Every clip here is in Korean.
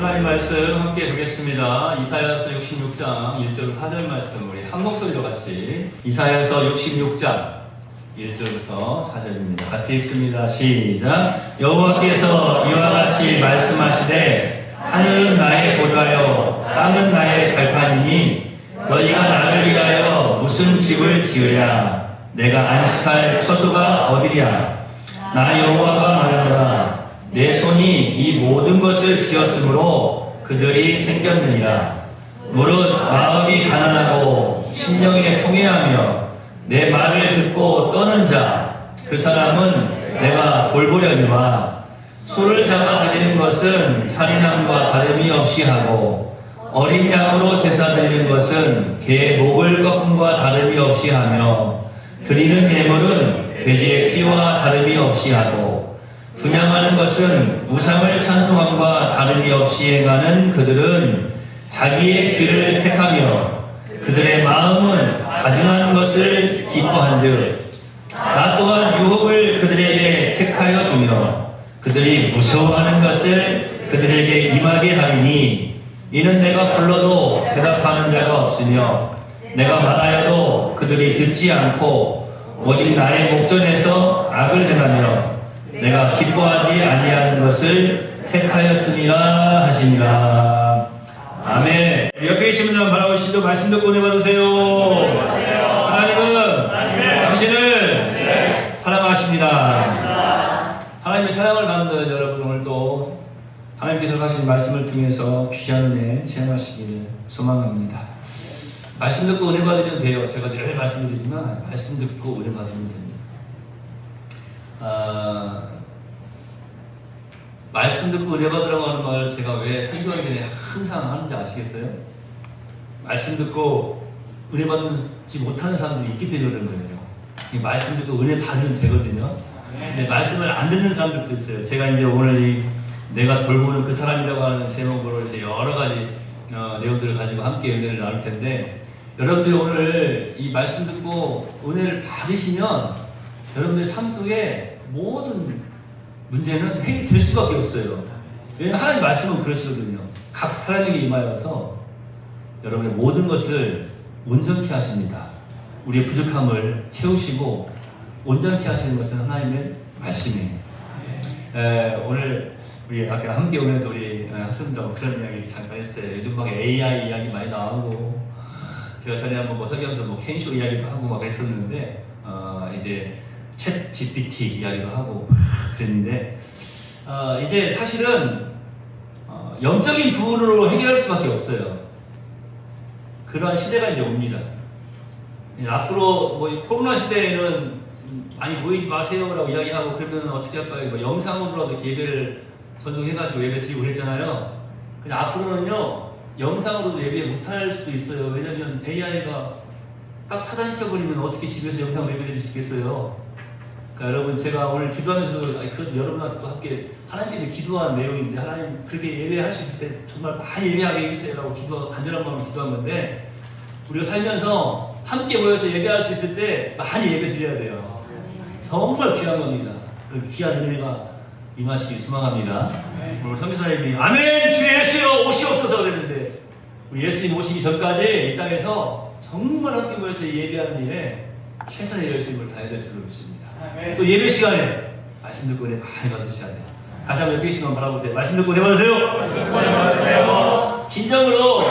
하나님 말씀 함께 보겠습니다. 이사야서 66장 1절 4절 말씀 우리 한 목소리로 같이 이사야서 66장 1절부터 4절입니다. 같이 읽습니다. 시작. 여호와께서 이와 같이 말씀하시되 하늘은 나의 보좌요 땅은 나의 발판이니 너희가 나를 위하여 무슨 집을 지으랴. 내가 안식할 처소가 어디랴. 나 여호와가 말하노라. 내 손이 이 모든 것을 지었으므로 그들이 생겼느니라. 무릇 마음이 가난하고 심령이 통회하며 내 말을 듣고 떠는 자, 그 사람은 내가 돌보려니와 소를 잡아 드리는 것은 살인함과 다름이 없이 하고 어린 양으로 제사 드리는 것은 개 목을 꺾음과 다름이 없이 하며 드리는 예물은 돼지의 피와 다름이 없이 하고 분향하는 것은 우상을 찬송함과 다름이 없이 행하는 그들은 자기의 길을 택하며 그들의 마음은 가증하는 것을 기뻐한즉 나 또한 유혹을 그들에게 택하여 주며 그들이 무서워하는 것을 그들에게 임하게 하리니 이는 내가 불러도 대답하는 자가 없으며 내가 말하여도 그들이 듣지 않고 오직 나의 목전에서 악을 행하며 내가 기뻐하지 아니하는 것을 택하였으니라 하시니라. 아멘. 옆에 계신 분들 바라보시죠. 말씀 듣고 은혜 받으세요. 하나님은 당신을 사랑하십니다. 하나님의 사랑을 받는 여러분 오늘 또 하나님께서 하신 말씀을 통해서 귀한 은혜 체험하시기를 소망합니다. 말씀 듣고 은혜 받으면 돼요. 제가 늘 말씀드리지만 말씀 듣고 은혜 받으면 됩니다. 말씀 듣고 은혜 받으라고 하는 말을 제가 왜 설교하기 전에 항상 하는지 아시겠어요? 말씀 듣고 은혜 받지 못하는 사람들이 있기 때문에 그런 거예요. 이 말씀 듣고 은혜 받으면 되거든요. 근데 말씀을 안 듣는 사람들도 있어요. 제가 이제 오늘 이 내가 돌보는 그 사람이라고 하는 제목으로 이제 여러 가지 내용들을 가지고 함께 은혜를 나눌 텐데, 여러분들이 오늘 이 말씀 듣고 은혜를 받으시면 여러분들 삶 속에 모든 문제는 해결될 수밖에 없어요. 왜냐하면 하나님 말씀은 그러시거든요. 각 사람에게 임하여서 여러분의 모든 것을 온전케 하십니다. 우리의 부족함을 채우시고 온전케 하시는 것은 하나님의 말씀이에요. 오늘 우리 아까 함께 오면서 우리 학생들하고 그런 이야기 잠깐 했어요. 요즘 막 AI 이야기 많이 나오고, 제가 전에 한번 뭐 설교하면서 뭐 캔쇼 이야기도 하고 막 했었는데, 이제 챗 GPT 이야기도 하고 그랬는데, 이제 사실은 영적인 부분으로 해결할 수밖에 없어요. 그러한 시대가 이제 옵니다. 앞으로 뭐 코로나 시대에는 많이 모이지 마세요라고 이야기하고 그러면 어떻게 할까요? 뭐 영상으로라도 예배를 전송해가지고 예배 드리고 그랬잖아요. 근데 앞으로는요, 영상으로도 예배 못할 수도 있어요. 왜냐면 AI가 딱 차단시켜버리면 어떻게 집에서 영상 예배 드릴 수 있겠어요? 그러니까 여러분, 제가 오늘 기도하면서 여러분한테 또 함께 하나님께 기도한 내용인데, 하나님 그렇게 예배할 수 있을 때 정말 많이 예배하게 해주세요라고 간절한 마음으로 기도한 건데, 우리가 살면서 함께 모여서 예배할 수 있을 때 많이 예배 드려야 돼요. 정말 귀한 겁니다. 그 귀한 은혜가 임하시길 소망합니다. 오늘 선교사님이 아멘 주 예수여 오시옵소서 그랬는데, 우리 예수님 오시기 전까지 이 땅에서 정말 함께 모여서 예배하는 일에 최선의 열심을 다해야 될 줄로 믿습니다. 또 예배 시간에 말씀 듣고 은혜 많이 받으셔야 돼요. 다시 한번 옆에 계신 분 바라보세요. 말씀 듣고 은혜 받으세요. 진정으로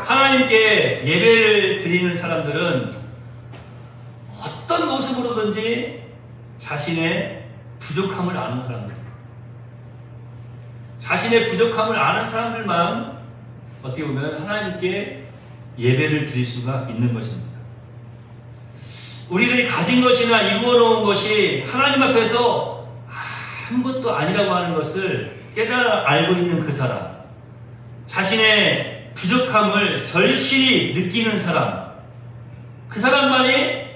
하나님께 예배를 드리는 사람들은 어떤 모습으로든지 자신의 부족함을 아는 사람들, 자신의 부족함을 아는 사람들만 어떻게 보면 하나님께 예배를 드릴 수가 있는 것입니다. 우리들이 가진 것이나 이루어 놓은 것이 하나님 앞에서 아무것도 아니라고 하는 것을 깨달아 알고 있는 그 사람, 자신의 부족함을 절실히 느끼는 사람, 그 사람만이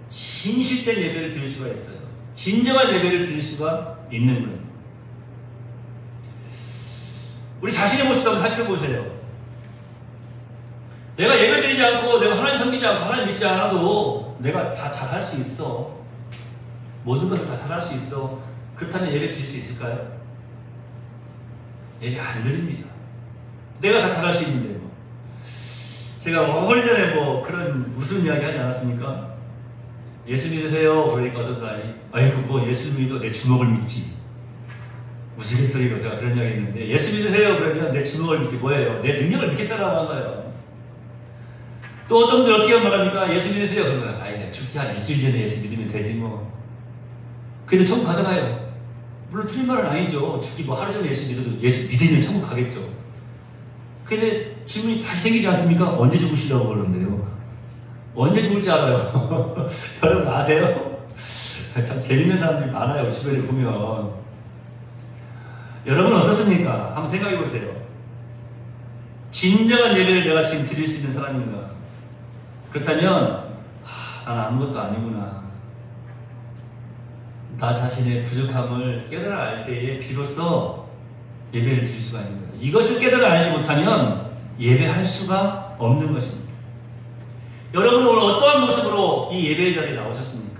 진실된 예배를 드릴 수가 있어요. 진정한 예배를 드릴 수가 있는 거예요. 우리 자신의 모습도 한번 살펴보세요. 내가 예배 드리지 않고, 내가 하나님 섬기지 않고, 하나님 믿지 않아도 내가 다 잘할 수 있어. 모든 것을 다 잘할 수 있어. 그렇다면 예배 드릴 수 있을까요? 예배 안 드립니다. 내가 다 잘할 수 있는데 뭐. 제가 얼마 전에 뭐 그런 무슨 이야기 하지 않았습니까? 예수 믿으세요. 그러니까 어떤 사람이 아이고 뭐 예수 믿어 내 주먹을 믿지. 우스갯소리로 제가 그런 이야기 했는데 예수 믿으세요. 그러면 내 주먹을 믿지 뭐예요? 내 능력을 믿겠다라고 한 거예요. 또 어떤 분들 어떻게 말합니까? 예수 믿으세요. 그러면 아이 내가 죽기 한 일주일 전에 예수 믿으면 되지 뭐. 근데 천국 가잖아요. 물론 틀린 말은 아니죠. 죽기 뭐 하루 전에 예수 믿어도 예수 믿으면 천국 가겠죠. 근데 질문이 다시 생기지 않습니까? 언제 죽으시려고 그러는데요. 언제 죽을지 알아요. 여러분 아세요? 참 재밌는 사람들이 많아요. 주변에 보면. 여러분은 어떻습니까? 한번 생각해 보세요. 진정한 예배를 내가 지금 드릴 수 있는 사람인가? 그렇다면 나는 아무것도 아니구나. 나 자신의 부족함을 깨달아 알 때에 비로소 예배를 드릴 수가 있는 거예요. 이것을 깨달아 알지 못하면 예배할 수가 없는 것입니다. 여러분은 오늘 어떠한 모습으로 이 예배의 자리에 나오셨습니까?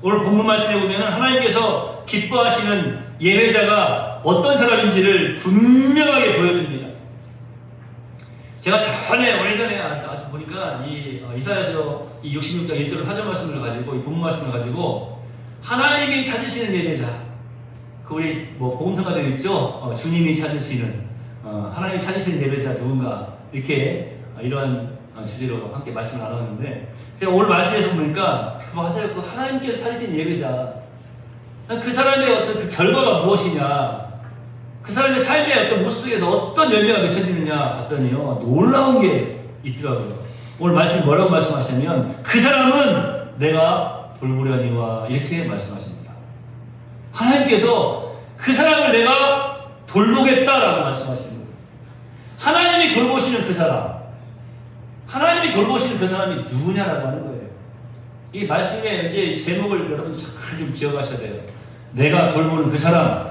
오늘 본문 말씀에 보면 하나님께서 기뻐하시는 예배자가 어떤 사람인지를 분명하게 보여줍니다. 제가 전에 오래전에 아주 보니까 이 이사야서 이 66장 1절 사절 말씀을 가지고 이 본문 말씀을 가지고 하나님이 찾으시는 예배자, 그 우리 뭐 복음서가되어 있죠. 주님이 찾으시는 하나님이 찾으시는 예배자 누군가 이렇게 이러한 주제로 함께 말씀을 나눴는데 제가 오늘 말씀에서 보니까 맞아요. 그 하나님께서 찾으신 예배자, 그 사람의 어떤 그 결과가 무엇이냐, 그 사람의 삶의 어떤 모습 속에서 어떤 열매가 맺혀지느냐 봤더니요 놀라운 게 있더라고요. 오늘 말씀이 뭐라고 말씀하시냐면 그 사람은 내가 돌보려니와 이렇게 말씀하십니다. 하나님께서 그 사람을 내가 돌보겠다라고 말씀하시는 거예요. 하나님이 돌보시는 그 사람, 하나님이 돌보시는 그 사람이 누구냐라고 하는 거예요. 이 말씀의 이제 제목을 여러분 잘 좀 기억하셔야 돼요. 내가 돌보는 그 사람.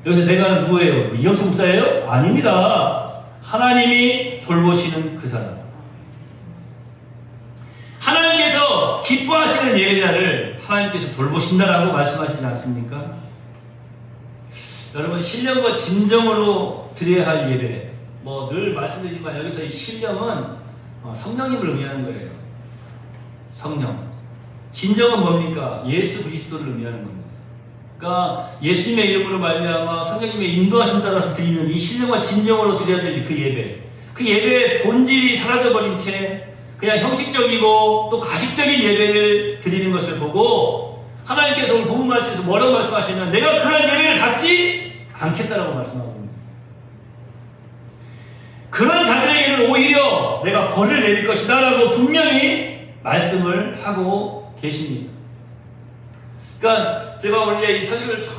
여기서 내가는 누구예요? 이영철 목사예요? 아닙니다. 하나님이 돌보시는 그 사람. 하나님께서 기뻐하시는 예배자를 하나님께서 돌보신다라고 말씀하시지 않습니까? 여러분 신령과 진정으로 드려야 할 예배, 뭐 늘 말씀드리지만 여기서 이 신령은 성령님을 의미하는 거예요. 성령. 진정은 뭡니까? 예수 그리스도를 의미하는 겁니다. 그러니까 예수님의 이름으로 말미암아 성령님의 인도하심 따라서 드리는 이 신령과 진정으로 드려야 될 그 예배, 그 예배의 본질이 사라져버린 채 그냥 형식적이고 또 가식적인 예배를 드리는 것을 보고 하나님께서 오늘 본문 말씀에서 뭐라고 말씀하시냐면 내가 그런 예배를 받지 않겠다라고 말씀하고 있습니다. 그런 자들에게는 오히려 내가 벌을 내릴 것이다 라고 분명히 말씀을 하고 계십니다. 그러니까 제가 원래 이 설교를 쭉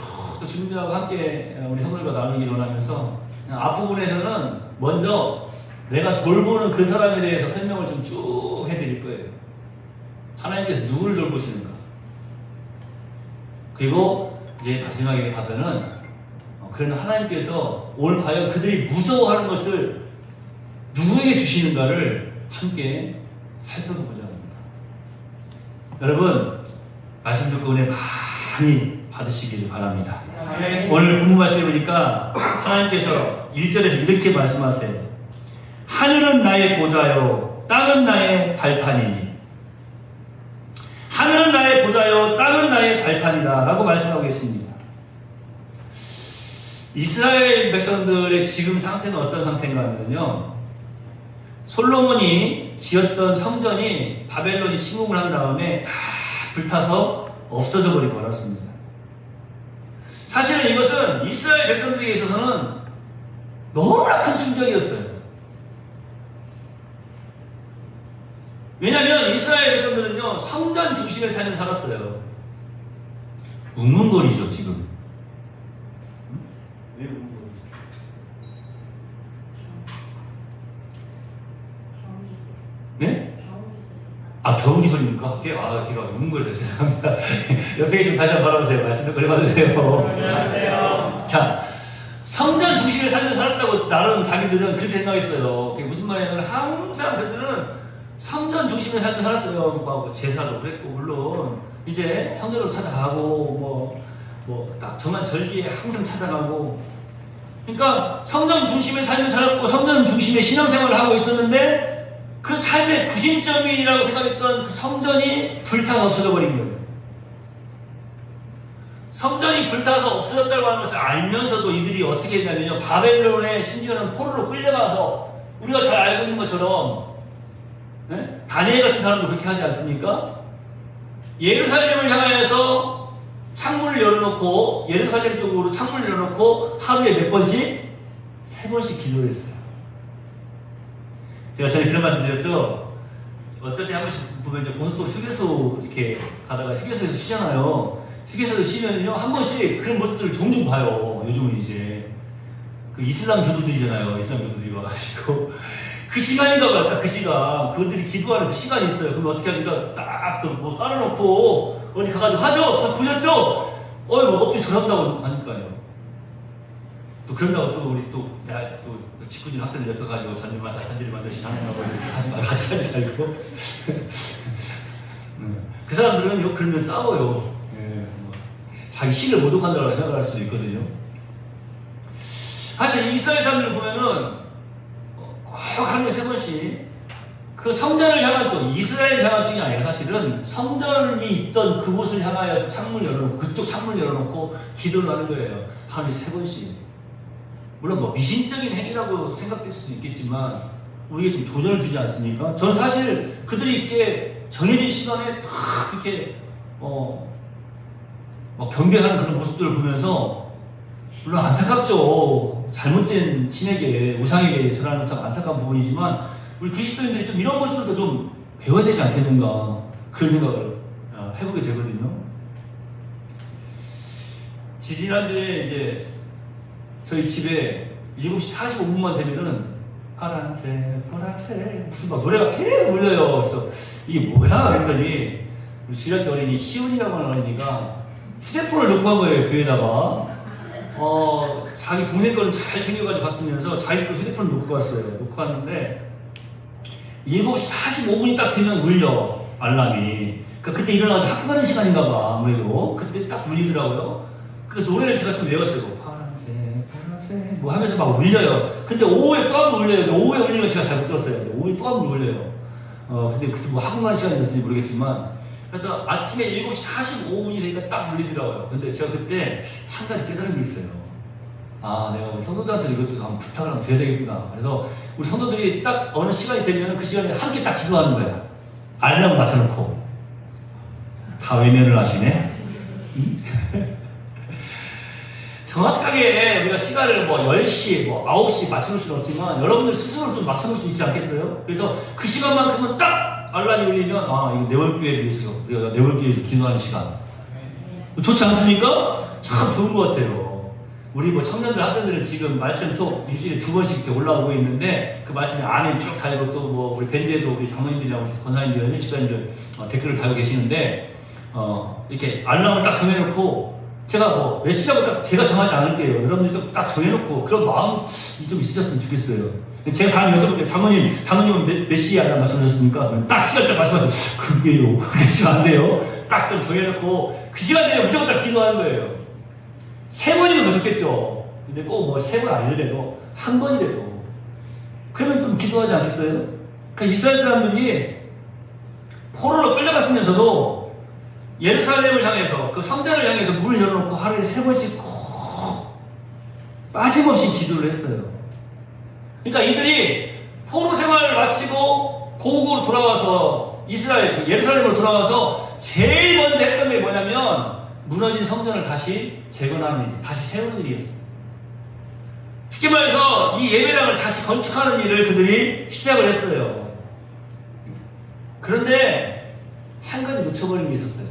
준비하고 함께 우리 성도들과 나누기를 원하면서 앞부분에서는 먼저 내가 돌보는 그 사람에 대해서 설명을 좀 쭉 해드릴 거예요. 하나님께서 누구를 돌보시는가. 그리고 이제 마지막에 가서는 그런 하나님께서 오늘 과연 그들이 무서워하는 것을 누구에게 주시는가를 함께 살펴보고자 합니다. 여러분 말씀 듣고 은혜 많이 받으시기를 바랍니다. 오늘 본문 말씀해 보니까 하나님께서 1절에서 이렇게 말씀하세요. 하늘은 나의 보좌요 땅은 나의 발판이니. 하늘은 나의 보좌요 땅은 나의 발판이다 라고 말씀하고 계십니다. 이스라엘 백성들의 지금 상태는 어떤 상태인가 하면요, 솔로몬이 지었던 성전이 바벨론이 침공을 한 다음에 다 불타서 없어져 버리고 말았습니다. 사실은 이것은 이스라엘 백성들에게 있어서는 너무나 큰 충격이었어요. 왜냐하면 이스라엘 백성들은요 성전 중심의 삶을 살았어요. 웅웅거리죠 지금. 왜 웅웅거리죠? 네? 병이 소리입니까? 제가 웅웅거려서 죄송합니다. 옆에 계시면 다시 한번 바라보세요. 말씀 좀 걸어봐주세요. 안녕하세요. 자, 성전 중심의 삶을 살았다고 나름 자기들은 그렇게 생각했어요. 그게 무슨 말이냐면 항상 그들은 성전 중심의 삶을 살았어요. 뭐 제사도 그랬고 물론 이제 성전으로 찾아가고 딱 정한 절기에 항상 찾아가고 그러니까 성전 중심의 삶을 살았고 성전 중심의 신앙생활을 하고 있었는데 그 삶의 구심점이라고 생각했던 그 성전이 불타서 없어져 버린 거예요. 성전이 불타서 없어졌다고 하는 것을 알면서도 이들이 어떻게 했냐면요, 바벨론에 심지어는 포로로 끌려가서 우리가 잘 알고 있는 것처럼, 네? 다니엘 같은 사람도 그렇게 하지 않습니까? 예루살렘을 향하여서 창문을 열어놓고, 예루살렘 쪽으로 창문을 열어놓고 하루에 몇 번씩? 3번씩 기도를 했어요. 제가 전에 그런 말씀 드렸죠? 어쩔 때 한 번씩 보면 이제 고속도로 휴게소 이렇게 가다가 휴게소에서 쉬잖아요. 휴게소에서 쉬면요, 한 번씩 그런 것들을 종종 봐요. 요즘은 이제. 그 이슬람 교도들이잖아요. 이슬람 교도들이 와가지고. 그 시간인가 봐요. 딱 그 시간. 그들이 기도하는 그 시간이 있어요. 그럼 어떻게 합니까? 딱 그 뭐 깔아놓고 어디 가가지고 하죠? 보셨죠? 뭐 어떻게 저런다고 하니까요. 또 그런다고 또 우리 또 직구진 학생들 옆에 가지고 잔디를 만들시 하느냐고 이렇게 하지 마, 같이 하지 말고. 그 사람들은 그러면 싸워요. 자기 신을 모독한다고 생각할 수도 있거든요. 하여튼 이스라엘 사람들을 보면은 꼭 하루에 3번씩 그 성전을 향한 쪽, 이스라엘 향한 쪽이 아니라 사실은 성전이 있던 그곳을 향하여서 창문을 열어놓고, 그쪽 창문을 열어놓고 기도를 하는 거예요. 하루에 3번씩. 물론 뭐 미신적인 행위라고 생각될 수도 있겠지만 우리에게 좀 도전을 주지 않습니까? 저는 사실 그들이 이렇게 정해진 시간에 탁 이렇게 막 경배하는 그런 모습들을 보면서 물론 안타깝죠. 잘못된 신에게, 우상에게 절하는 참 안타까운 부분이지만 우리 그리스도인들이 좀 이런 모습들도 좀 배워야 되지 않겠는가, 그런 생각을 해보게 되거든요. 지지난주에 이제 저희 집에 7시 45분만 되면은 파란색 무슨 막 노래가 계속 울려요. 그래서 이게 뭐야 그랬더니 우리 주일학교 어린이 시온이라고 하는 어린이가 휴대폰을 놓고 간 거예요. 교회에다가 자기 동네 거는 잘 챙겨가지고 갔으면서 자기 거 휴대폰을 놓고 갔어요. 놓고 갔는데 7시 45분이 딱 되면 울려, 알람이. 그러니까 그때 일어나서 학교 가는 시간인가 봐. 아무래도 그때 딱 울리더라고요. 그 노래를 제가 좀 외웠어요. 파란색 뭐 하면서 막 울려요. 근데 오후에 또 한 번 울려요. 오후에 울리는 건 제가 잘 못 들었어요. 근데 오후에 또 한 번 울려요. 근데 그때 뭐 학원 가는 시간이었는지 모르겠지만, 그래서 아침에 7시 45분이 되니까 딱 울리더라고요. 근데 제가 그때 한 가지 깨달은 게 있어요. 내가 우리 성도들한테 이것도 한번 부탁을 한번 드려야 되겠구나. 그래서 우리 성도들이 딱 어느 시간이 되면 그 시간에 함께 딱 기도하는 거야. 알람을 맞춰놓고. 다 외면을 하시네? 정확하게 우리가 시간을 뭐 10시, 뭐 9시 맞춰놓을 수는 없지만 여러분들 스스로 좀 맞춰놓을 수 있지 않겠어요? 그래서 그 시간만큼은 딱 알람이 울리면 이거 내월교회를 위해서, 내가 내월교회에서 기도하는 시간. 좋지 않습니까? 참 좋은 것 같아요. 우리 뭐 청년들, 학생들은 지금 말씀 또 일주일에 2번씩 이렇게 올라오고 있는데 그 말씀에 아멘 쭉 달고, 또 뭐 우리 밴드에도 우리 장로님들이나 권사님들, 집사님들 댓글을 달고 계시는데 이렇게 알람을 딱 정해놓고, 제가 뭐 몇 시라고 딱 제가 정하지 않을게요. 여러분들도 딱 정해놓고 그런 마음이 좀 있으셨으면 좋겠어요. 제가 다음에 여쭤볼게요. 장로님은 몇 시에 알람 맞춰주셨습니까? 딱 시간 딱 말씀하세요. 그게요. 그러시면 안 돼요. 딱 좀 정해놓고 그 시간 되면 무조건 딱 기도하는 거예요. 3번이면 더 좋겠죠. 근데 꼭 뭐 3번 아니더라도 1번이라도 그러면 좀 기도하지 않겠어요? 그러니까 이스라엘 사람들이 포로로 끌려갔으면서도 예루살렘을 향해서, 그 성전을 향해서 문을 열어놓고 하루에 3번씩 꼭 빠짐없이 기도를 했어요. 그러니까 이들이 포로 생활을 마치고 고국으로 돌아와서, 이스라엘, 예루살렘으로 돌아와서 제일 먼저 했던 게 뭐냐면 무너진 성전을 다시 재건하는 일, 다시 세우는 일이었어요. 쉽게 말해서 이 예배당을 다시 건축하는 일을 그들이 시작을 했어요. 그런데 한 가지 놓쳐버린 게 있었어요.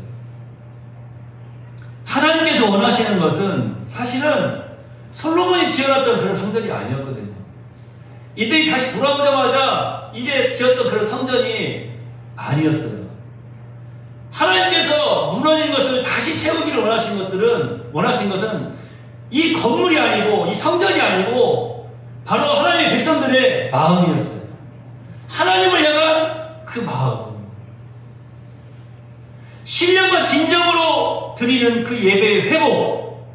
하나님께서 원하시는 것은 사실은 솔로몬이 지어놨던 그런 성전이 아니었거든요. 이들이 다시 돌아오자마자 이제 지었던 그런 성전이 아니었어요. 하나님께서 무너진 것을 다시 세우기를 원하신 것은 이 건물이 아니고, 이 성전이 아니고 바로 하나님의 백성들의 마음이었어요. 하나님을 향한 그 마음, 신령과 진정으로 드리는 그 예배의 회복,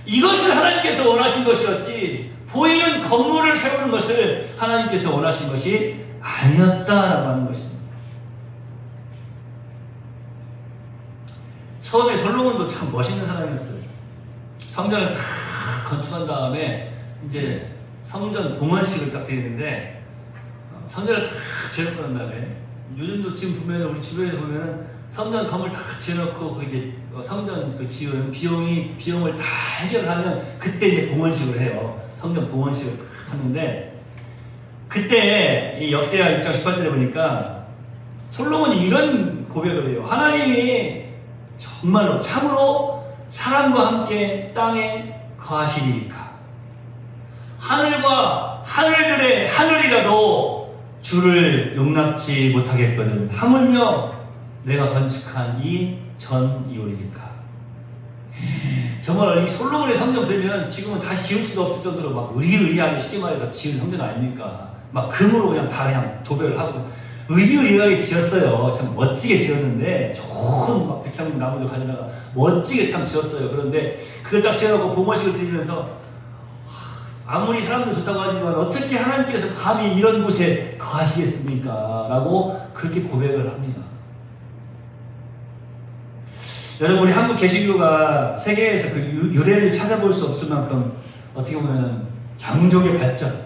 이것을 하나님께서 원하신 것이었지 보이는 건물을 세우는 것을 하나님께서 원하신 것이 아니었다라고 하는 것입니다. 처음에 솔로몬도 참 멋있는 사람이었어요. 성전을 다 건축한 다음에 이제 성전 봉헌식을 딱 드리는데 성전을 다 지어놓고 난 다음에 요즘도 지금 보면 우리 주변에 보면은 성전 건물 다 지어놓고 이제 성전 그 지은 비용을 다 해결하면 그때 이제 봉헌식을 해요. 성전 봉헌식을 다 하는데 그때 이 역대하 6장 18절에 보니까 솔로몬이 이런 고백을 해요. 하나님이 정말로 참으로 사람과 함께 땅에 거하시리이까 하늘과 하늘들의 하늘이라도 주를 용납지 못하겠거든 하물며 내가 건축한 이 전이오리니까. 정말 이 솔로몬의 성전 들면 지금은 다시 지을 수도 없을 정도로 막 의리의리하게 쉽게 말해서 지은 성전 아닙니까? 막 금으로 그냥 다 그냥 도배를 하고 의리의리하게 지었어요. 참 멋지게 지었는데 좋은 막 백향 나무들 가져다가 멋지게 참 지었어요. 그런데 그거 딱 지어놓고 봉헌식을 드리면서 아무리 사람들 좋다고 하지만 어떻게 하나님께서 감히 이런 곳에 거하시겠습니까? 라고 그렇게 고백을 합니다. 여러분 우리 한국 개신교가 세계에서 그 유래를 찾아볼 수 없을 만큼 어떻게 보면 장족의 발전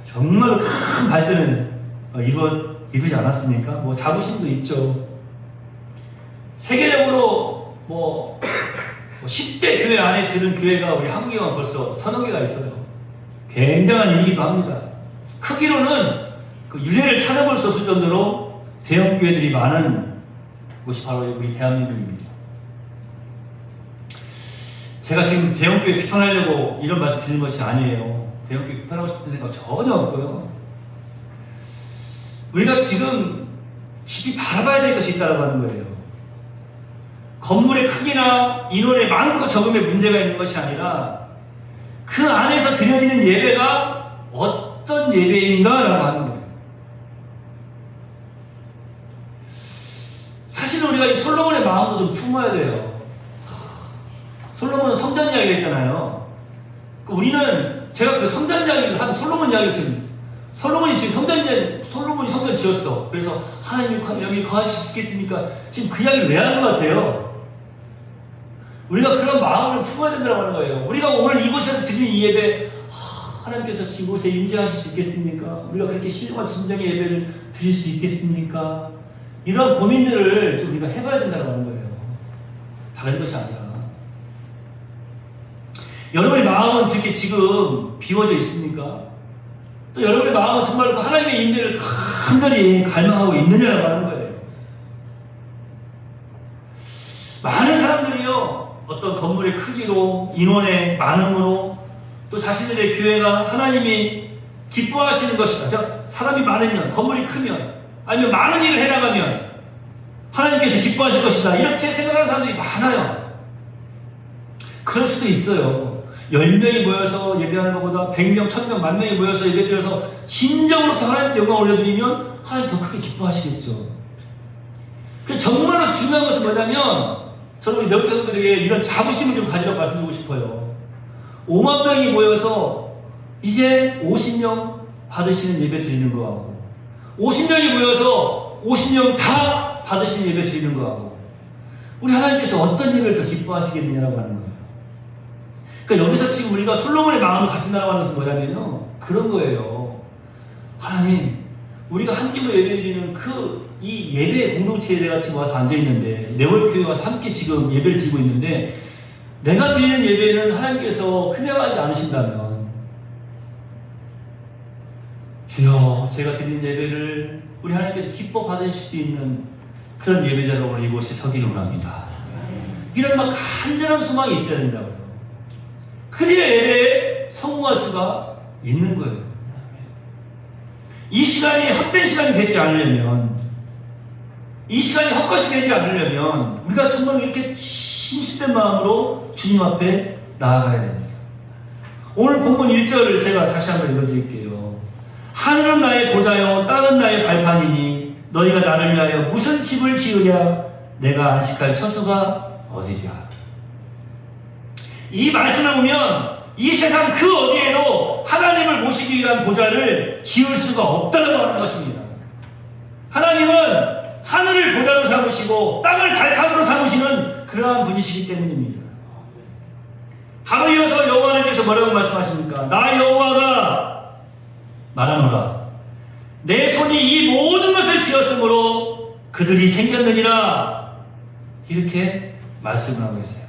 정말로 큰 발전을 이루지 않았습니까? 뭐 자부심도 있죠. 세계적으로 뭐 10대 교회 안에 드는 교회가 우리 한국에만 벌써 서너 개가 있어요. 굉장한 일이기도 합니다. 크기로는 그 유래를 찾아볼 수 없을 정도로 대형 교회들이 많은 곳이 바로 우리 대한민국입니다. 제가 지금 대형교회 비판하려고 이런 말씀 드리는 것이 아니에요. 대형교회 비판하고 싶은 생각 전혀 없고요. 우리가 지금 깊이 바라봐야 될 것이 있다고 하는 거예요. 건물의 크기나 인원의 많고 적음의 문제가 있는 것이 아니라 그 안에서 드려지는 예배가 어떤 예배인가라고 하는 거예요. 사실은 우리가 이 솔로몬의 마음도 좀 품어야 돼요. 솔로몬은 성전 이야기를 했잖아요. 우리는 제가 그 성전 이야기를 한 솔로몬 이야기를 지금 솔로몬이 성전 지었어. 그래서 하나님이 여기 거하실 수 있겠습니까? 지금 그 이야기를 왜 하는 것 같아요? 우리가 그런 마음을 품어야 된다고 하는 거예요. 우리가 오늘 이곳에서 드리는 이 예배 하나님께서 이곳에 임재하실 수 있겠습니까? 우리가 그렇게 신령한 진정의 예배를 드릴 수 있겠습니까? 이런 고민들을 좀 우리가 해봐야 된다고 하는 거예요. 다른 것이 아니라. 여러분의 마음은 그렇게 지금 비워져 있습니까? 또 여러분의 마음은 정말 그 하나님의 임재를 간절히 갈망하고 있느냐라고 하는 거예요. 많은 사람들이요, 어떤 건물의 크기로, 인원의 많음으로, 또 자신들의 교회가 하나님이 기뻐하시는 것이다. 사람이 많으면, 건물이 크면, 아니면 많은 일을 해나가면 하나님께서 기뻐하실 것이다. 이렇게 생각하는 사람들이 많아요. 그럴 수도 있어요. 10명이 모여서 예배하는 것보다 100명, 1000명, 10,000명이 모여서 예배드려서 진정으로 더 하나님께 영광을 올려드리면 하나님 더 크게 기뻐하시겠죠. 정말로 중요한 것은 뭐냐면 저는 우리 내국교사들에게 이런 자부심을 좀 가지라고 말씀드리고 싶어요. 5만 명이 모여서 이제 50명 받으시는 예배 드리는 거하고 50명이 모여서 50명 다 받으시는 예배 드리는 거하고 우리 하나님께서 어떤 예배를 더 기뻐하시겠느냐라고 하는 거예요. 그러니까 여기서 지금 우리가 솔로몬의 마음을 가진다고 하는 것은 뭐냐면요, 그런 거예요. 하나님, 우리가 함께 예배 드리는 이 예배 공동체에 내가 지금 와서 앉아있는데, 네월교회에 와서 함께 지금 예배를 드리고 있는데, 내가 드리는 예배는 하나님께서 흠양하지 않으신다면, 주여, 제가 드리는 예배를 우리 하나님께서 기뻐 받으실 수 있는 그런 예배자로 오늘 이곳에 서기를 원합니다. 이런 막 간절한 소망이 있어야 된다고요. 그래야 예배에 성공할 수가 있는 거예요. 이 시간이 헛된 시간이 되지 않으려면, 이 시간이 헛것이 되지 않으려면 우리가 정말 이렇게 심심된 마음으로 주님 앞에 나아가야 됩니다. 오늘 본문 1절을 제가 다시 한번 읽어드릴게요. 하늘은 나의 보좌요 땅은 나의 발판이니 너희가 나를 위하여 무슨 집을 지으랴? 내가 안식할 처소가 어디랴? 이 말씀을 보면 이 세상 그 어디에도 하나님을 모시기 위한 보좌를 지을 수가 없다고 하는 것입니다. 하나님은 하늘을 보좌로 삼으시고 땅을 발판으로 삼으시는 그러한 분이시기 때문입니다. 바로 이어서 여호와님께서 뭐라고 말씀하십니까? 나 여호와가 말하노라. 내 손이 이 모든 것을 지었으므로 그들이 생겼느니라. 이렇게 말씀을 하고 계세요.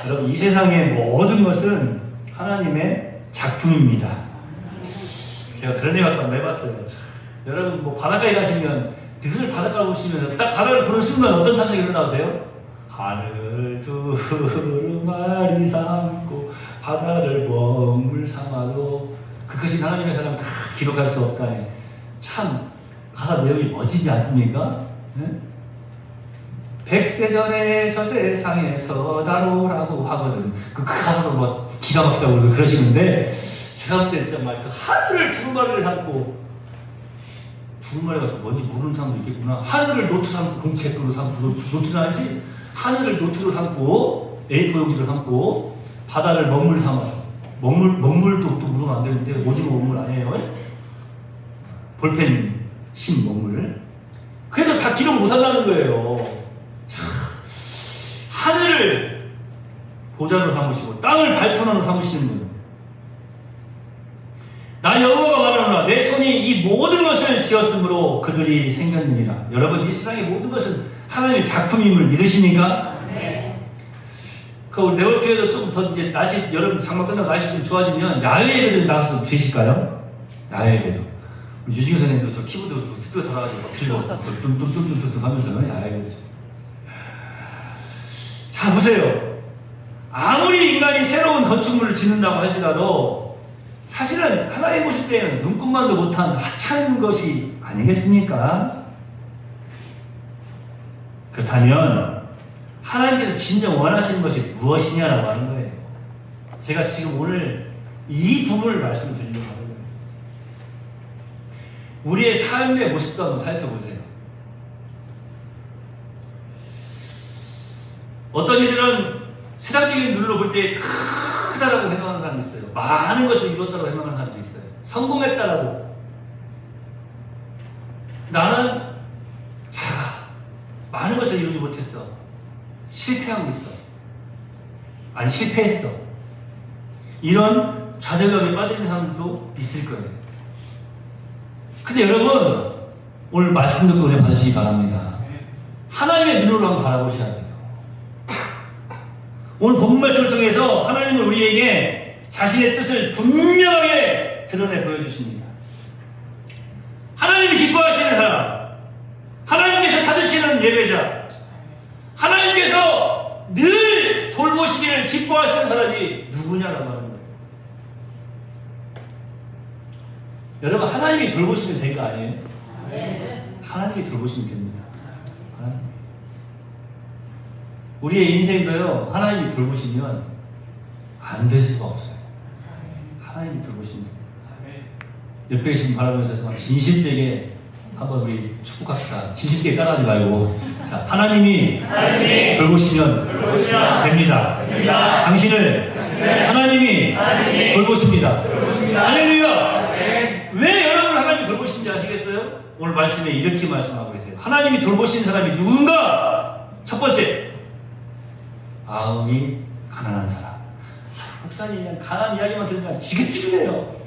여러분, 이 세상의 모든 것은 하나님의 작품입니다. 제가 그런 얘기 한번 해봤어요. 여러분, 뭐 바닷가에 가시면 늘 바닷가 보시면 딱 바다를 보는 순간 어떤 찬양이 일어나세요? 하늘 두루마리 삼고 바다를 먹물 삼아도 그것이 하나님의 사랑 다 기록할 수 없다니. 참 가사 내용이 멋지지 않습니까? 네? 백세 전에 저 세상에서 나로라고 하거든. 그 가사도 뭐 기가 막히다고 그러시는데, 제가 볼 때 정말 그 하늘을 두루마리를 삼고, 두루마리가 또 뭔지 모르는 사람도 있겠구나. 하늘을 노트 삼고, 공책으로 삼고, 노트는 알지? 하늘을 노트로 삼고, A4 용지로 삼고, 바다를 먹물 삼아서. 먹물도 또 물으면 안 되는데, 오징어 먹물 아니에요? 볼펜 심 먹물. 그래도 다 기록 못 한다는 거예요. 하늘을 보좌로 삼으시고 땅을 발판으로 삼으시는 분. 나 여호와가 말하노라. 내 손이 이 모든 것을 지었으므로 그들이 생겼느니라. 여러분, 이 세상의 모든 것은 하나님의 작품임을 믿으십니까? 네. 그 우리 네오교회도 좀 더 이제 날씨, 여러분 장마 끝나고 날씨 좀 좋아지면 야외 예배도 나가서 좀 드실까요? 야외 예배도. 유진규 선생님도 저 키보드 스피커 달아가지고 들고 뚠뚠뚠뚠 하면서 야외 예배도. 자, 보세요. 아무리 인간이 새로운 건축물을 짓는다고 할지라도 사실은 하나님 보실 때는 눈꽃만도 못한 하찮은 것이 아니겠습니까? 그렇다면 하나님께서 진정 원하시는 것이 무엇이냐라고 하는 거예요. 제가 지금 오늘 이 부분을 말씀드리려고 하는 거예요. 우리의 삶의 모습도 한번 살펴보세요. 어떤 이들은 세상적인 눈으로 볼 때 크다라고 생각하는 사람이 있어요. 많은 것을 이루었다고 생각하는 사람도 있어요. 성공했다라고. 나는 작아. 많은 것을 이루지 못했어. 실패하고 있어. 아니, 실패했어. 이런 좌절감에 빠지는 사람도 있을 거예요. 근데 여러분, 오늘 말씀 듣고 은혜 받으시기 바랍니다. 하나님의 눈으로 한번 바라보셔야 돼요. 오늘 본문 말씀을 통해서 하나님은 우리에게 자신의 뜻을 분명하게 드러내 보여주십니다. 하나님이 기뻐하시는 사람, 하나님께서 찾으시는 예배자, 하나님께서 늘 돌보시기를 기뻐하시는 사람이 누구냐라고 하는 거예요. 여러분, 하나님이 돌보시면 된 거 아니에요? 하나님이 돌보시면 됩니다. 하나님. 우리의 인생도요, 하나님이 돌보시면 안 될 수가 없어요. 하나님이 돌보시면 됩니다. 옆에 계신 분 바라보면서 정말 진실되게 한번 우리 축복합시다. 진실되게 따라하지 말고. 자, 하나님이 돌보시면 됩니다. 당신을 하나님이 돌보십니다. 할렐루야! 왜 여러분을 하나님이 돌보시는지 아시겠어요? 오늘 말씀에 이렇게 말씀하고 계세요. 하나님이 돌보시는 사람이 누군가? 첫 번째, 마음이 가난한 사람. 목사님, 그냥 가난 이야기만 들으면 지긋지긋해요.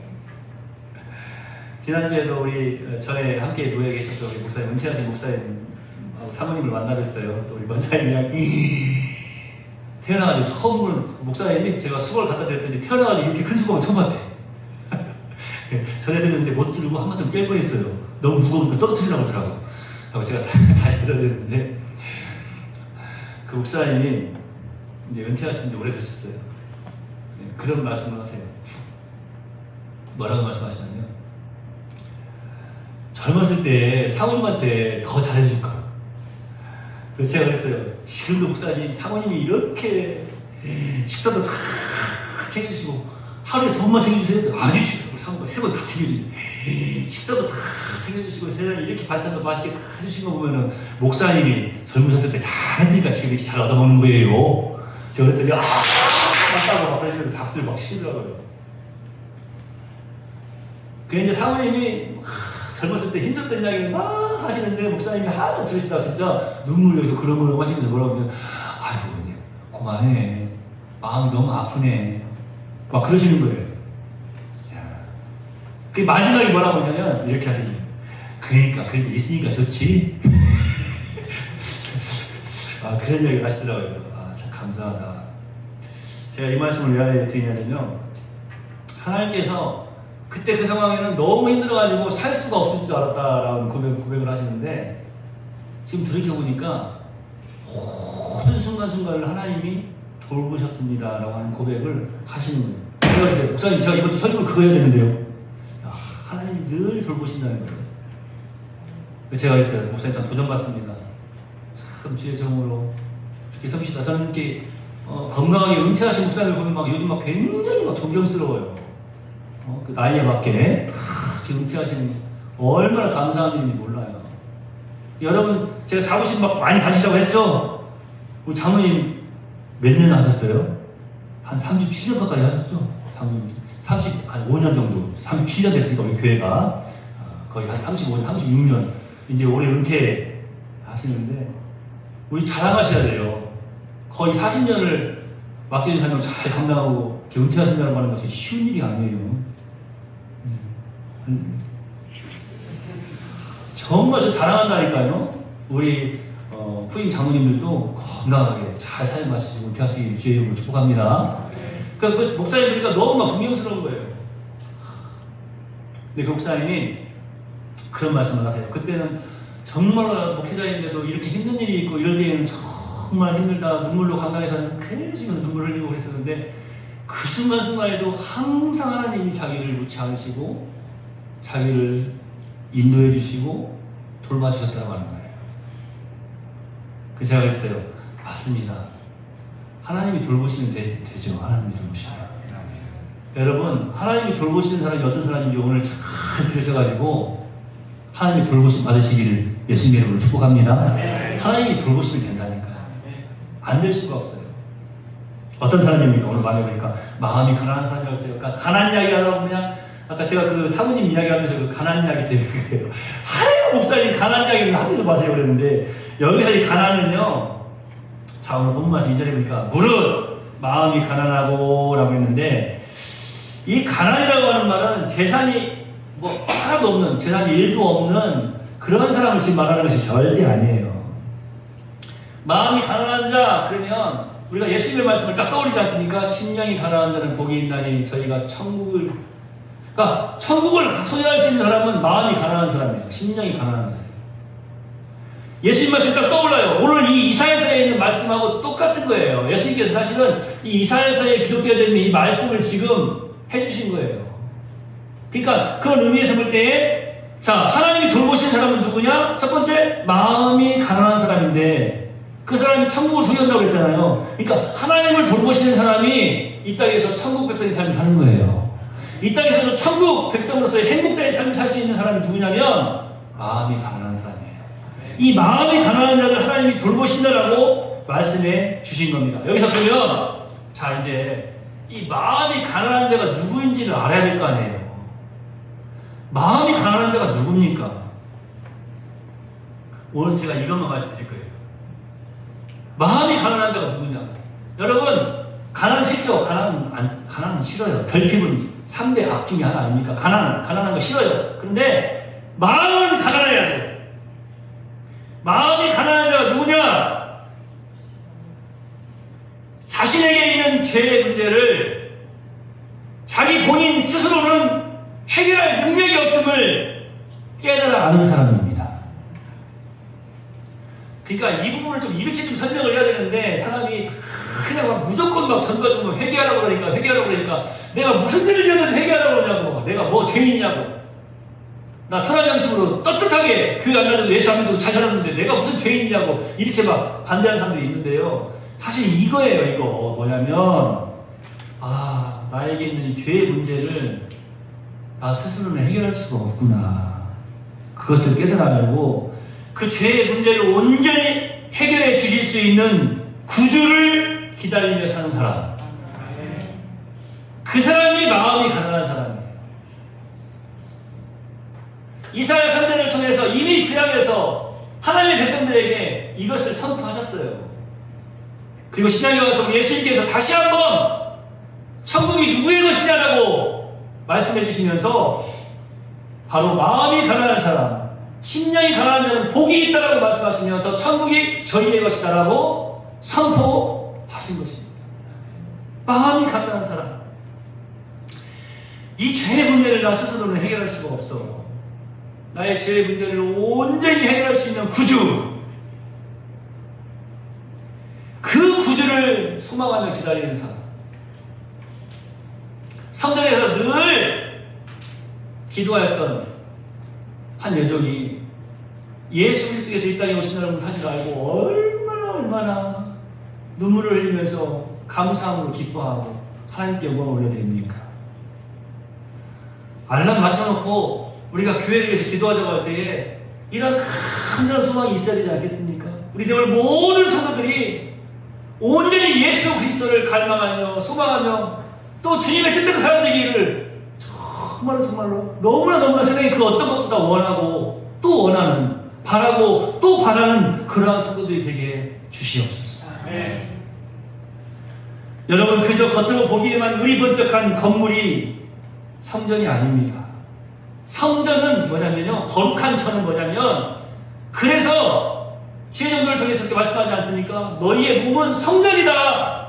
지난주에도 우리 전에 함께 노예에 계셨던 우리 목사님, 은퇴하신 목사님, 사모님을 만나뵀어요. 또 우리 원장님이랑 태어나가지고 처음 보는 목사님이, 제가 수건을 갖다 드렸더니 태어나가지고 이렇게 큰 수건을 처음 봤대. 전해드렸는데 못 들고 한 번도 깰 뻔했어요. 너무 무거우니까 떨어뜨리려고 하더라고. 하고 제가 다시 들어드렸는데, 그 목사님이 이제 은퇴하신 지 오래되셨어요. 그런 말씀을 하세요. 뭐라고 말씀하시냐면, 젊었을 때 사모님한테 더 잘해줄까. 그래서 제가 그랬어요. 지금도 목사님, 사모님이 이렇게 식사도 잘 챙겨주시고 하루에 2번만 챙겨주세요. 아니지, 사모님 3번 다 챙겨주지. 식사도 다 챙겨주시고 세상에 이렇게 반찬도 맛있게 다 해주신 거 보면은 목사님이 젊으셨을 때 잘했으니까 지금 이렇게 잘 얻어먹는 거예요. 제가 그랬더니 맞다고 막 그러시면서 박수를 막 치시더라고요. 그 이제 사모님이 젊었을 때 힘들던 이야기를 막 하시는데 목사님이 한참 들으시다가 진짜 눈물이 여기서 그러고 하시면서 뭐라고 하면 아이고 그만해 마음이 너무 아프네 막 그러시는 거예요. 그 마지막에 뭐라고 하냐면 이렇게 하시는 거예요. 그러니까 그래도 있으니까 좋지. 아 그런 이야기를 하시더라고요. 아 참 감사하다. 제가 이 말씀을 왜 드리냐면요, 하나님께서 그때 그 상황에는 너무 힘들어가지고 살 수가 없을 줄 알았다라는 고백을 하시는데 지금 돌이켜보니까 모든 순간순간을 하나님이 돌보셨습니다라고 하는 고백을 하시는 거예요. 제가 이제 목사님 제가 이번 주 설교를 그거 해야 되는데요. 하나님이 늘 돌보신다는 거예요. 제가 했어요. 목사님 참 도전받습니다. 참 주의 정으로 이렇게 섬기시다. 저는 이렇게 건강하게 은퇴하신 목사님을 보면 막 요즘 막 굉장히 막 존경스러워요. 그 나이에 맞게 다 은퇴하시는 얼마나 감사한 일인지 몰라요. 여러분 제가 자부심 막 많이 가지라고 했죠? 우리 장로님 몇 년 하셨어요? 한 37년 가까이 하셨죠? 장로님 한 5년 정도 37년 됐으니까 우리 교회가 거의 한 35년 36년 이제 올해 은퇴 하시는데 우리 자랑하셔야 돼요. 거의 40년을 맡겨진 사람을 잘 감당하고 이렇게 은퇴하신다는 말은 것이 쉬운 일이 아니에요. 정말 저 자랑한다니까요. 우리 후임 장로님들도 건강하게 잘 삶 마치시고 은퇴하시기 주의 이름으로 축복합니다. 그러니까 그 목사님 보니까 너무 막 존경스러운 거예요. 근데 그 목사님이 그런 말씀을 하세요. 그때는 정말 목회자인데도 이렇게 힘든 일이 있고 이럴 때에는 정말 힘들다 눈물로 강당에서 계속 눈물 흘리고 그랬었는데 그 순간순간에도 항상 하나님이 자기를 놓지 않으시고 자기를 인도해 주시고 돌봐주셨다고 하는 거예요. 그래서 제가 그랬어요. 맞습니다. 하나님이 돌보시면 되죠. 하나님이 돌보시면. 여러분 하나님이 돌보시는 사람이 어떤 사람인지 오늘 잘 들으셔가지고 하나님이 돌보심 받으시기를 예수님 이름으로 축복합니다. 하나님이 돌보시면 된다니까요. 안 될 수가 없어요. 어떤 사람입니까? 오늘 말해보니까 마음이 가난한 사람이었어요. 그러니까 가난 이야기 하다 보면 아까 제가 그 사모님 이야기하면서 그 가난 이야기 때문에 그래요. 하나님 목사님 가난 이야기는 하지도 마세요 그랬는데 여기서 이 가난은요. 자 오늘 본문 말씀 2절에 보니까 무릇 마음이 가난하고 라고 했는데 이 가난이라고 하는 말은 재산이 뭐 하나도 없는 재산이 1도 없는 그런 사람을 지금 말하는 것이 절대 아니에요. 마음이 가난한 자 그러면 우리가 예수님의 말씀을 딱 떠올리지 않습니까? 심령이 가난한 자는 복이 있나니 저희가 천국을 그러니까 천국을 소유할 수 있는 사람은 마음이 가난한 사람이에요. 심령이 가난한 자예요. 예수님 말씀이 딱 떠올라요. 오늘 이 이사야서에 있는 말씀하고 똑같은 거예요. 예수님께서 사실은 이 이사야서에 기록되어 있는 이 말씀을 지금 해주신 거예요. 그러니까 그런 의미에서 볼 때에 자 하나님이 돌보시는 사람은 누구냐? 첫 번째 마음이 가난한 사람인데 그 사람이 천국을 소유한다고 했잖아요. 그러니까 하나님을 돌보시는 사람이 이 땅에서 천국 백성의 삶을 사는 거예요. 이 땅에서도 천국 백성으로서의 행복자의 삶을 살 수 있는 사람이 누구냐면 마음이 가난한 사람이에요. 이 마음이 가난한 자를 하나님이 돌보신다라고 말씀해 주신 겁니다. 여기서 보면 자 이제 이 마음이 가난한 자가 누구인지를 알아야 될 거 아니에요. 마음이 가난한 자가 누굽니까? 오늘 제가 이것만 말씀드릴 거예요. 마음이 가난한 자가 누구냐? 여러분 가난 싫죠? 가난은 싫어요. 결핍은 3대 악 중에 하나 아닙니까? 가난한 거 싫어요. 그런데 마음은 가난해야 돼요. 마음이 가난한 자가 누구냐? 자신에게 있는 죄의 문제를 자기 본인 스스로는 해결할 능력이 없음을 깨달아 아는 사람입니다. 그러니까 이 부분을 좀 이렇게 좀 설명을 해야 되는데 사람이 그냥 막 무조건 막 전과적으로 회개하라고 그러니까 내가 무슨 일을 지었는데 회개하라고 그러냐고 내가 뭐 죄인이냐고 나 선한 양심으로 떳떳하게 교회 안 다녀도 예수 안 믿고 잘 살았는데 내가 무슨 죄인이냐고 이렇게 막 반대하는 사람들이 있는데요. 사실 이거예요. 이거 뭐냐면 나에게 있는 이 죄의 문제를 나 스스로는 해결할 수가 없구나. 그것을 깨달아내고 그 죄의 문제를 온전히 해결해 주실 수 있는 구주를 기다리며 사는 사람. 그 사람이 마음이 가난한 사람이에요. 이사야 선지자를 통해서 이미 그 땅에서 하나님의 백성들에게 이것을 선포하셨어요. 그리고 신약에 와서 우리 예수님께서 다시 한번 천국이 누구의 것이냐라고 말씀해 주시면서 바로 마음이 가난한 사람, 심령이 가난한 자는 복이 있다라고 말씀하시면서 천국이 저희의 것이다라고 선포하신 것입니다. 마음이 가난한 사람. 이 죄의 문제를 나 스스로는 해결할 수가 없어. 나의 죄의 문제를 온전히 해결할 수 있는 구주, 그 구주를 소망하며 기다리는 사람. 성전에서 늘 기도하였던 한 여종이 예수 그리스도께서 이 땅에 오신다는 사실을 알고 얼마나 눈물을 흘리면서 감사함으로 기뻐하고 하나님께 영광을 올려드립니까? 알람 맞춰놓고 우리가 교회를 위해서 기도하자고 할 때에 이런 간절한 소망이 있어야 되지 않겠습니까? 우리 내월 모든 성도들이 온전히 예수 그리스도를 갈망하며 소망하며 또 주님의 뜻대로 살아되기를 정말로 너무나 세상에 그 어떤 것보다 원하고 또 원하는, 바라고 또 바라는 그러한 성도들이 되게 주시옵소서. 여러분, 그저 겉으로 보기에만 의리번쩍한 건물이 성전이 아닙니다. 성전은 뭐냐면요, 거룩한 처는 뭐냐면, 그래서 주의 정도를 통해서 이렇게 말씀하지 않습니까? 너희의 몸은 성전이다.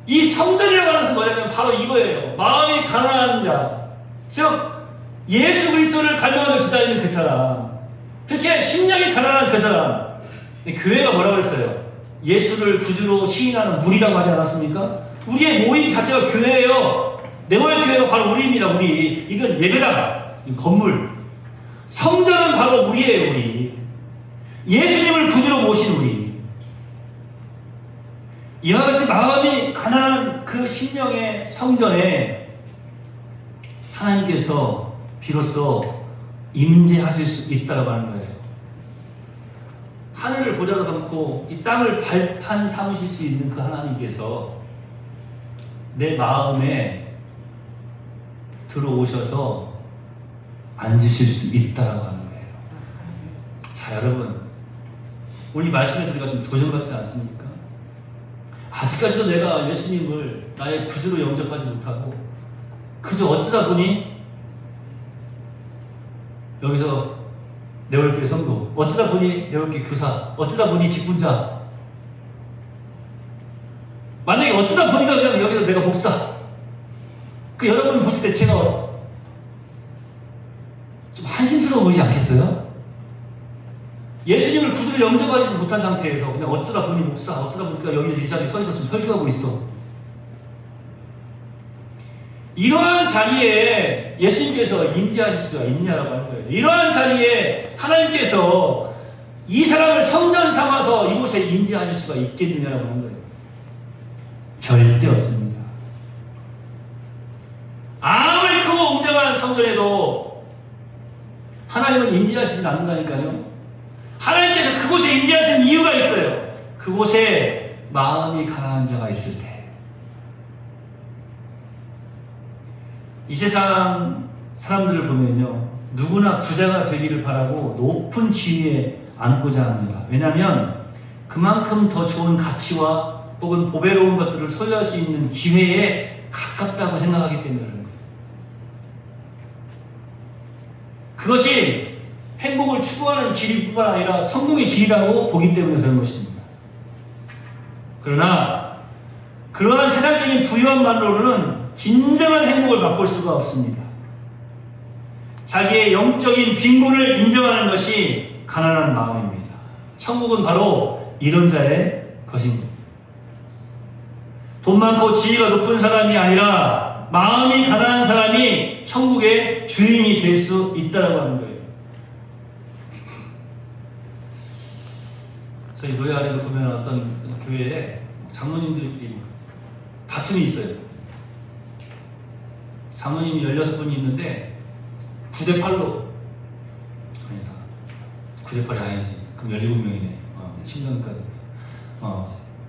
이 성전이라고 하는 것은 뭐냐면 바로 이거예요. 마음이 가난한 자, 즉 예수 그리스도를 갈망하며 기다리는 그 사람, 그렇게 심령이 가난한 그 사람. 교회가 뭐라고 했어요? 예수를 구주로 시인하는 무리라고 하지 않았습니까? 우리의 모임 자체가 교회예요. 네모의 교회가 바로 우리입니다. 우리. 이건 예배당, 건물. 성전은 바로 우리예요. 우리. 예수님을 구주로 모신 우리. 이와 같이 마음이 가난한 그 심령의 성전에 하나님께서 비로소 임재하실 수 있다고 하는 거예요. 하늘을 보좌로 삼고 이 땅을 발판 삼으실 수 있는 그 하나님께서 내 마음에 들어오셔서 앉으실 수 있다고 하는 거예요. 자, 여러분, 우리 말씀에서 우리가 좀 도전받지 않습니까? 아직까지도 내가 예수님을 나의 구주로 영접하지 못하고 그저 어쩌다 보니 여기서 네월교회 성도, 어쩌다 보니 네월교회 교사, 어쩌다 보니 직분자, 만약에 어쩌다 보니까 그냥 여기서 내가 목사, 그 여러분 보실 때 제가 좀 한심스러워 보이지 않겠어요? 예수님을 구주로 영접하지 못한 상태에서 그냥 어쩌다 보니 목사, 어쩌다 보니까 여기 이 자리에 서 있어 지금 설교하고 있어. 이러한 자리에 예수님께서 임재하실 수가 있냐라고 하는 거예요. 이러한 자리에 하나님께서 이 사람을 성전 삼아서 이곳에 임재하실 수가 있겠느냐라고 하는 거예요. 절대 없습니다. 아무리 크고 웅장한 성전에도 하나님은 임재하시지 않는다니까요. 하나님께서 그곳에 임재하시는 이유가 있어요. 그곳에 마음이 가난한 자가 있을 때. 이 세상 사람들을 보면요, 누구나 부자가 되기를 바라고 높은 지위에 앉고자 합니다. 왜냐하면 그만큼 더 좋은 가치와 혹은 보배로운 것들을 소유할 수 있는 기회에 가깝다고 생각하기 때문에 그런 거예요. 그것이 행복을 추구하는 길뿐만 아니라 성공의 길이라고 보기 때문에 그런 것입니다. 그러나 그러한 세상적인 부유함만으로는 진정한 행복을 맛볼 수가 없습니다. 자기의 영적인 빈곤을 인정하는 것이 가난한 마음입니다. 천국은 바로 이런 자의 것입니다. 돈 많고 지위가 높은 사람이 아니라 마음이 가난한 사람이 천국의 주인이 될 수 있다고 하는 거예요. 저희 노예 아래도 보면 어떤 교회에 장로님들끼리 다툼이 있어요. 장로님이 16분이 있는데 9대8로, 아니다, 9대8이 아니지, 그럼 17명이네. 10년까지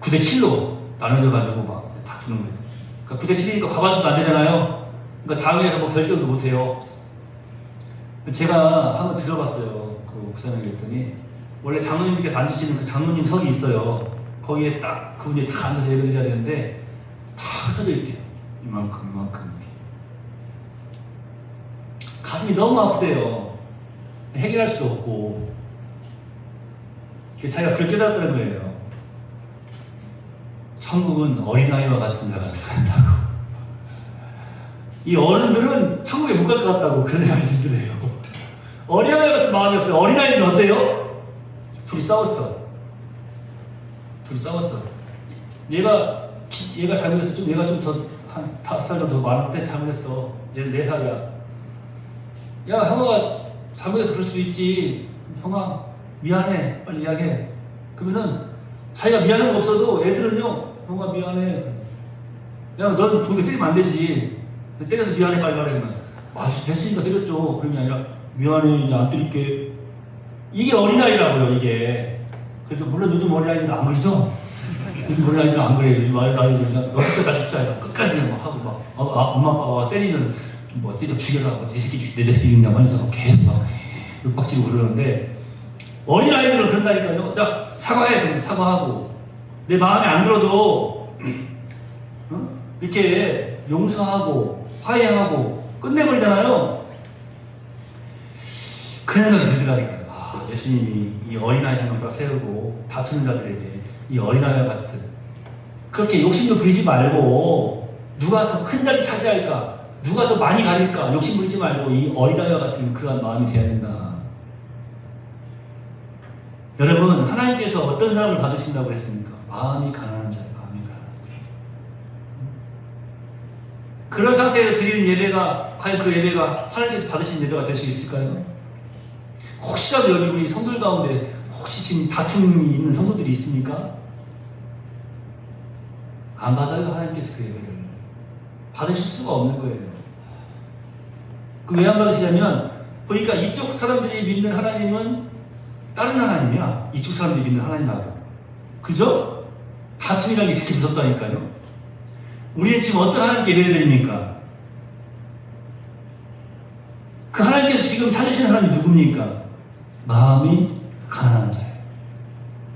9대7로 나눠져 가지고 막 다투는 거예요. 그러니까 9대 7이니까 과반수도 안 되잖아요. 그러니까 당회에서 뭐 결정도 못 해요. 제가 한번 들어봤어요. 그 목사님이 했더니 원래 장로님께서 앉으시는 그 장로님석이 있어요. 거기에 딱 그분이 다 앉아서 예배 드려야 되는데 다 흩어져 있대요. 이만큼 이렇게. 가슴이 너무 아프대요. 해결할 수도 없고. 자기가 그걸 깨달았다는 거예요. 천국은 어린아이와 같은 자가 들어간다고. 이 어른들은 천국에 못 갈 것 같다고 그런 생각이 들더래요. 어린아이 같은 마음이 없어요. 어린아이는 어때요? 둘이 싸웠어. 얘가 잘못했어. 얘가 좀 더, 한 5살 정도 더 많은데 잘못했어. 얘는 4살이야. 야, 형아가 잘못해서 그럴 수도 있지. 형아, 미안해. 빨리 이야기해. 그러면은 자기가 미안한 거 없어도 애들은요, 형아 미안해. 야, 넌 동네 때리면 안 되지. 때려서 미안해 빨리 말해. 그러면 됐으니까 때렸죠. 그런 게 아니라 미안해, 이제 안 때릴게. 이게 어린아이라고요, 이게. 그래도 물론 요즘 어린아이들은 안 그러죠? 요즘 어린아이들은 안 그래요. 요즘 어린아이들은 너 진짜 나 죽자. 끝까지 막 하고 막 엄마 아빠가 때리면 뭐 때려 죽여라. 내 새끼 죽냐고 하면서 막 계속 막 윽박지르고 그러는데 어린아이들은 그런다니까요. 나 사과해. 그럼 사과하고 내 마음에 안 들어도 이렇게 용서하고 화해하고 끝내버리잖아요. 그런 생각이 들더라니까요. 예수님이 이 어린아이 한 명 딱 세우고 다투는 자들에게 이 어린아이와 같은 그렇게 욕심도 부리지 말고 누가 더 큰 자리 차지할까 누가 더 많이 가질까 욕심 부리지 말고 이 어린아이와 같은 그러한 마음이 되어야 된다. 여러분 하나님께서 어떤 사람을 받으신다고 했습니까? 마음이 가난한 자예요. 마음이 가난한 자. 그런 상태에서 드리는 예배가 과연 그 예배가 하나님께서 받으신 예배가 될 수 있을까요? 혹시라도 여기 우리 성도들 가운데 혹시 지금 다툼이 있는 성도들이 있습니까? 안 받아요. 하나님께서 그 예배를 받으실 수가 없는 거예요. 그 왜 안 받으시냐면 보니까 이쪽 사람들이 믿는 하나님은 다른 하나님이야. 이쪽 사람들이 믿는 하나님하고. 그죠? 다툼이라는 게 그렇게 무섭다니까요. 우리는 지금 어떤 하나님께 예배를 드립니까? 그 하나님께서 지금 찾으시는 하나님이 누굽니까? 마음이 가난한 자예요.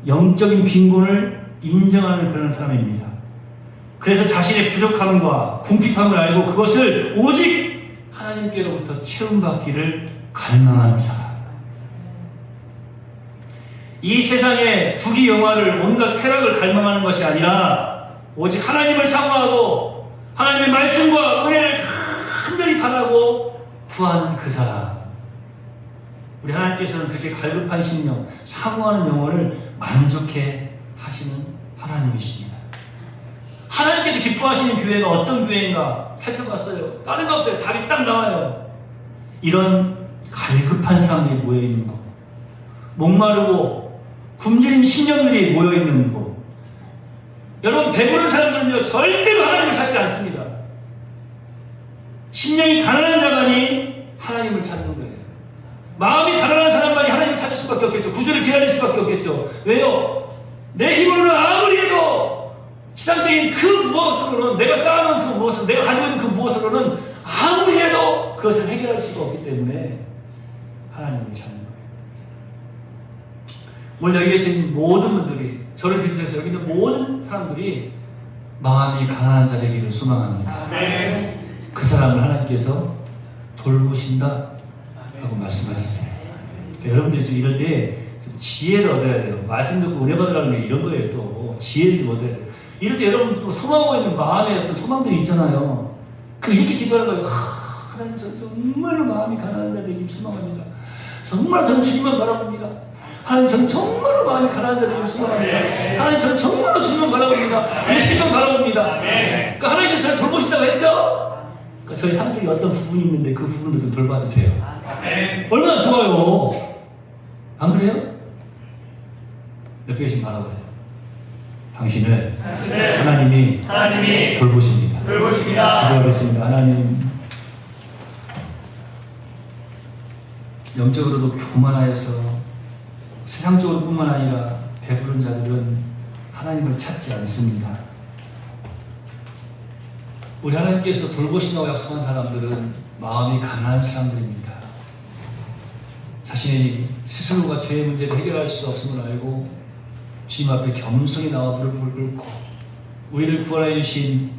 영적인 빈곤을 인정하는 그런 사람입니다. 그래서 자신의 부족함과 궁핍함을 알고 그것을 오직 하나님께로부터 채움받기를 갈망하는 사람. 이 세상의 부귀 영화를 온갖 쾌락을 갈망하는 것이 아니라 오직 하나님을 사모하고 하나님의 말씀과 은혜를 간절히 바라고 구하는 그 사람. 우리 하나님께서는 그렇게 갈급한 심령, 사모하는 영혼을 만족해 하시는 하나님이십니다. 하나님께서 기뻐하시는 교회가 어떤 교회인가 살펴봤어요. 다른 거 없어요. 답이 딱 나와요. 이런 갈급한 사람들이 모여있는 곳, 목마르고 굶주린 심령들이 모여있는 곳. 여러분 배부른 사람들은요 절대로 하나님을 찾지 않습니다. 심령이 가난한 자만이 하나님을 찾는 거예요. 마음이 가난한 사람만이 하나님을 찾을 수밖에 없겠죠. 구주를 기다릴 수밖에 없겠죠. 왜요? 내 힘으로는 아무리 해도 세상적인 그 무엇으로는 내가 쌓아놓은 그 무엇을 내가 가지고 있는 그 무엇으로는 아무리 해도 그것을 해결할 수가 없기 때문에 하나님을 찾는 거예요. 오늘 여기 계신 모든 분들이 저를 비롯해서 여기 있는 모든 사람들이 마음이 가난한 자 되기를 소망합니다. 그 사람을 하나님께서 돌보신다 하고 말씀하셨어요. 그러니까 여러분들이 좀 이럴 때 좀 지혜를 얻어야 돼요. 말씀 듣고 은혜 받으라는 게 이런 거예요. 또 지혜를 좀 얻어야 돼요. 이럴 때 여러분 소망하고 있는 마음에 어떤 소망들이 있잖아요. 그럼 이렇게 기도하는 거예요. 하나님 저 정말로 마음이 가난한 자 되기를 소망합니다. 정말 저는 주님만 바라봅니다. 하나님 저는 정말로 마음이 가난한 자 되기를 소망합니다. 하나님 저는 정말로 주님만 바라봅니다. 예수님만 바라봅니다. 그러니까 하나님께서 저를 돌보신다고 했죠? 그러니까 저희 상태에 어떤 부분이 있는데 그 부분도 좀 돌봐주세요. 얼마나 좋아요. 안 그래요? 옆에 계신 바라보세요. 당신을 하나님이 돌보십니다. 기도하겠습니다. 하나님 영적으로도 교만하여서 세상적으로 뿐만 아니라 배부른 자들은 하나님을 찾지 않습니다. 우리 하나님께서 돌보신다고 약속한 사람들은 마음이 가난한 사람들입니다. 자신이 스스로가 죄의 문제를 해결할 수 없음을 알고 주님 앞에 겸손히 나와 무릎을 꿇고 우리를 구원하여 주신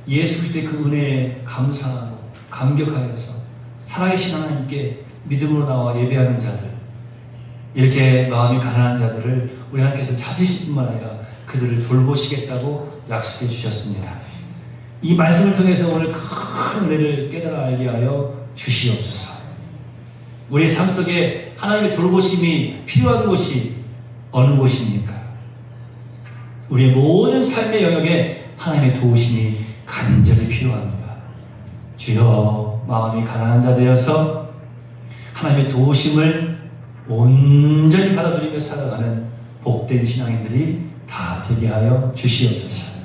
예수 그리스도의 그 은혜에 감사하고 감격하여서 살아계신 하나님께 믿음으로 나와 예배하는 자들, 이렇게 마음이 가난한 자들을 우리 하나님께서 찾으실 뿐만 아니라 그들을 돌보시겠다고 약속해 주셨습니다. 이 말씀을 통해서 오늘 큰 은혜를 깨달아 알게 하여 주시옵소서. 우리의 삶 속에 하나님의 돌보심이 필요한 곳이 어느 곳입니까? 우리의 모든 삶의 영역에 하나님의 도우심이 간절히 필요합니다. 주여, 마음이 가난한 자 되어서 하나님의 도우심을 온전히 받아들이며 살아가는 복된 신앙인들이 다 되게 하여 주시옵소서.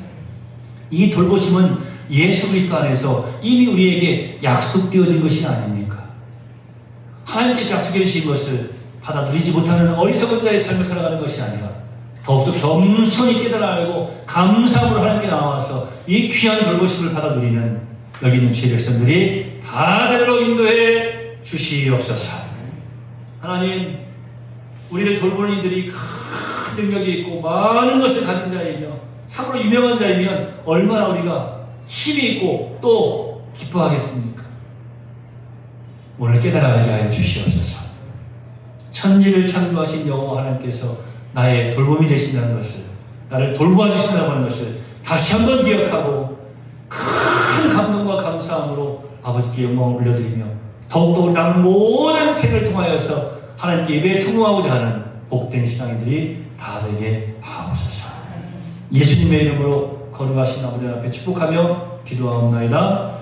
이 돌보심은 예수 그리스도 안에서 이미 우리에게 약속되어진 것이 아닙니까? 하나님께서 약속해 주신 것을 받아들이지 못하는 어리석은 자의 삶을 살아가는 것이 아니라 더욱더 겸손히 깨달아 알고 감사함으로 하나님께 나와서 이 귀한 돌보심을 받아들이는 여기 있는 주의 백성들이 다 되도록 인도해 주시옵소서. 하나님, 우리를 돌보는 이들이 큰 능력이 있고 많은 것을 가진 자이며 참으로 유명한 자이면 얼마나 우리가 힘이 있고 또 기뻐하겠습니까? 오늘 깨달아 알게 하여 주시옵소서. 천지를 창조하신 여호와 하나님께서 나의 돌봄이 되신다는 것을, 나를 돌보아 주신다는 하는 것을 다시 한번 기억하고 큰 감동과 감사함으로 아버지께 영광을 올려드리며 더욱더 우리 남은 모든 생을 통하여서 하나님께 예배에 성공하고자 하는 복된 신앙인들이 다 되게 하옵소서. 예수님의 이름으로 거룩하신 아버지 앞에 축복하며 기도하옵나이다.